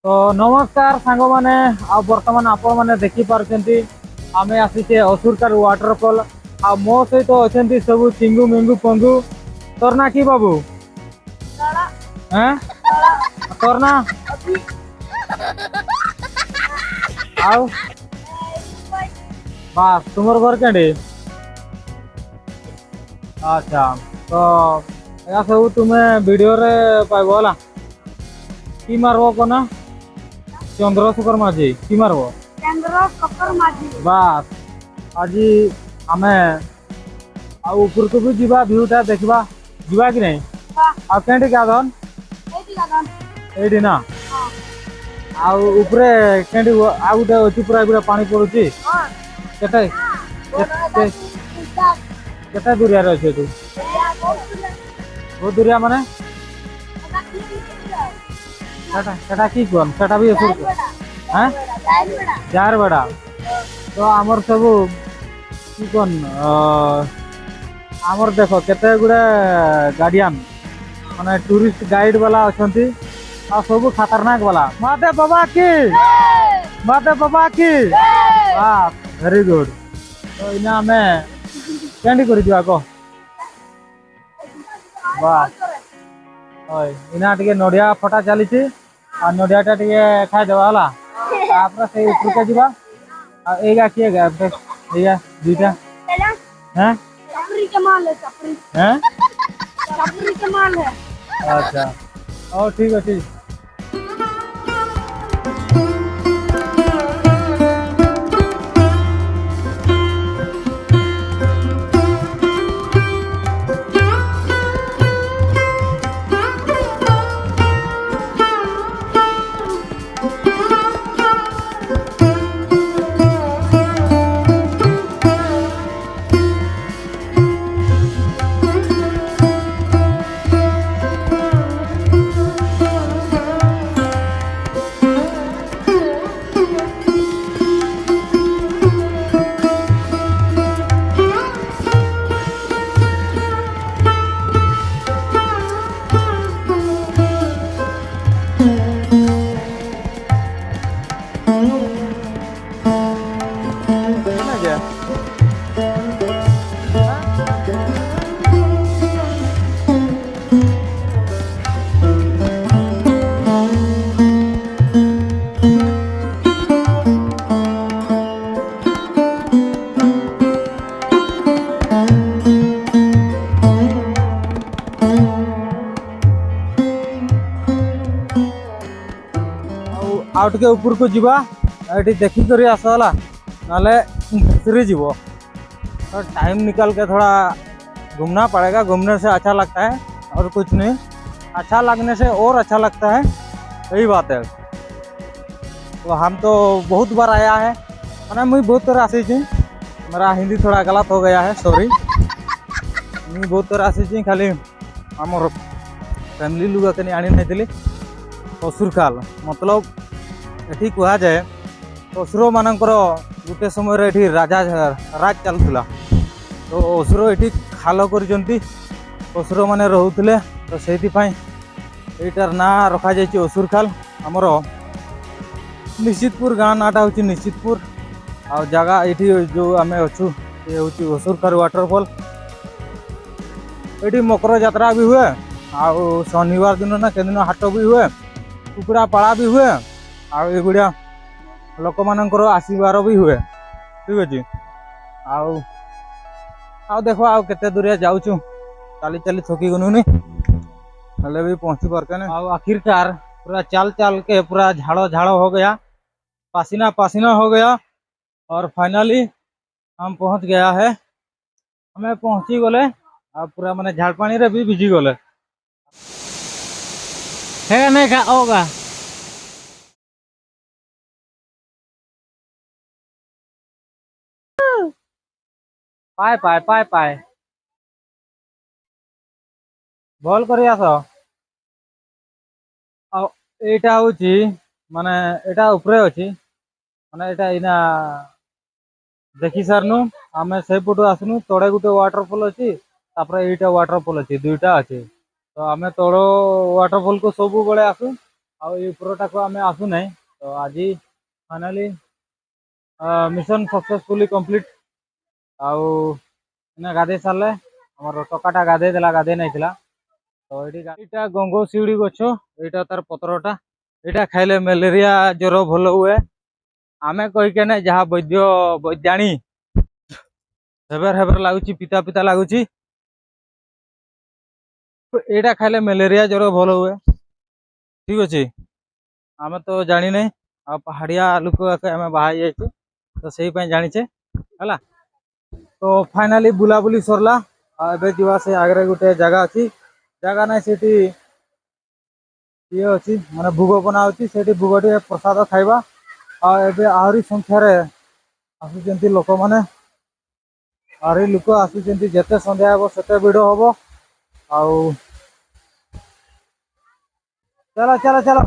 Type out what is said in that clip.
तो नमस्कार सांग मैंने बर्तमान आपण मैंने देखी पार्टी आम आसीचे असुरकार वाटरफॉल आ मो सहित अच्छा सब चिंगू मिंगू पंगू तोर ना कि बाबू हैं तोर ना आउ बास तुमर घर के अच्छा तो या सब तुम्हें वीडियो रे पाइबो होला कि मारबो कोना चंद्रशेखर माझी कि मारबो चंद्रशेखर माझी बास आज आमे आ ऊपर को भी जीवा व्यूटा देखबा जीवा कि नहीं आ केंटी गाधन एडी ना आ ऊपरे केंटी आ गुटे अछि पूरा गुटे पानी पड़ुची केते केते दूरिया रे अछि तू बहुत दूरिया माने सेटा की कोन सेटा भी असुर हैं चार बड़ा तो आमर सब की कोन आमर देखो केते गुडे गार्डियन माने टूरिस्ट गाइड वाला अछंती आ सब खतरनाक वाला माते बाबा की वाह वेरी गुड तो इना में केंडी करि दिया को वाह ओय इना टिके नडिया फटा चली छी आ नडिया टा टिके खाइ देबा हला तापर से ऊपर के जीवा आ एगा किए गा एगा दुटा हैं चपरी के माल है चपरी हैं चपरी के माल है अच्छा ओ ठीक अछि आउट के ऊपर को जीवा एटी देखी करी आसला नाले घुसरी जीवो तो टाइम निकाल के थोड़ा घूमना पड़ेगा। घूमने से अच्छा लगता है और कुछ नहीं, अच्छा लगने से और अच्छा लगता है, यही बात है। तो हम तो बहुत बार आया है मैंने मुझे बहुत तरह आसी छी, मेरा हिंदी थोड़ा गलत हो गया है सॉरी। मुझे बहुत तरह आसी छी खाली आमर फैमिली लोग के आनी नहीं थी असुरखाल मतलब एठी कहा जाए असुर मानकर गोटे समय एठी राजा राज चलुला तो असुर एठी खाल कर असुर माने रोते तो से यार ना रखा जाए असुर खाल। आमर निश्चितपुर गाँ नाटा हूँ निश्चितपुर आ जगह ये जो आम अच्छु ये हूँ असुरखाल वाटरफॉल। ये मकर यात्रा भी हुए आ शनिवार दिन ना के दिन हाट भी हुए, कुकुड़ा पाड़ा भी हुए आगुड़ा लोक मानकर आसबार भी हुए। ठीक अच्छे आउ देख आउ केते दूरिया जाऊँ चली चली थकी गलुनि हेले भी पहुँची पारके ना। आखिरकार पूरा चाल चाल के पूरा झाड़ो झाड़ो हो गया, पसीना पसीना हो गया और फाइनली हम पहुँच गया है। हमें पहुँची गले और पूरा मैंने झाड़ पानी रे भी भिजी गले है नहीं खा होगा पाए पाए पाए पाए भल कर आस एटा हूँ माने एटा उपरे अच्छी माने एटा इना देखी सारनु आमे से पटू आसनु तड़े गुटे वाटरफॉल अच्छी तापर एटा वाटरफॉल अच्छी दुईटा अच्छी तो आमे तड़ वाटरफॉल को सब बड़े आसू ଆଉ ଏ ଉପରଟା को ଆମେ ଆସୁ ନାହିଁ ତ ଆଜି ଫାଇନାଲି ମିଶନ ସକ୍ସେସଫୁଲି କମ୍ପ୍ଲିଟ୍। ଆଉ ଏଇନା ଗାଧେଇ ସାରିଲେ ଆମର ଟକାଟା ଗାଧେଇ ଦେଲା, ଗାଧେଇ ନେଇଥିଲା। ତ ଏଇଟା ଗଙ୍ଗ ଶିଉଳି ଗଛ, ଏଇଟା ତାର ପତ୍ରଟା, ଏଇଟା ଖାଇଲେ ମ୍ୟାଲେରିଆ ଜ୍ୱର ଭଲ ହୁଏ। ଆମେ କହିକେ ନାଇଁ ଯାହା ବୈଜ୍ଞାଣୀ ହେବେର ଲାଗୁଛି, ପିତା ପିତା ଲାଗୁଛି। ଏଇଟା ଖାଇଲେ ମ୍ୟାଲେରିଆ ଜ୍ୱର ଭଲ ହୁଏ। ଠିକ ଅଛି, ଆମେ ତ ଜାଣିନାହିଁ, ଆଉ ପାହାଡ଼ିଆ ଲୋକ ଆମେ ବାହା ହେଇଯାଇଛୁ ତ ସେଇ ପାଇଁ ଜାଣିଛେ ହେଲା। ତ ଫାଇନାଲି ବୁଲାବୁଲି ସରିଲା। ଆଉ ଏବେ ଯିବା ସେ ଆଗରେ ଗୋଟେ ଜାଗା ଅଛି, ଜାଗା ନାହିଁ ସେଠି ଇଏ ଅଛି ମାନେ ଭୋଗ ବନା ହଉଛି, ସେଇଠି ଭୋଗ ଟିକେ ପ୍ରସାଦ ଖାଇବା। ଆଉ ଏବେ ଆହୁରି ସଂଖ୍ୟାରେ ଆସୁଛନ୍ତି ଲୋକମାନେ, ଆହୁରି ଲୋକ ଆସୁଛନ୍ତି, ଯେତେ ସନ୍ଧ୍ୟା ହେବ ସେତେ ଭିଡ଼ ହବ। ଆଉ ଚାଲ ଚାଲ ଚାଲ।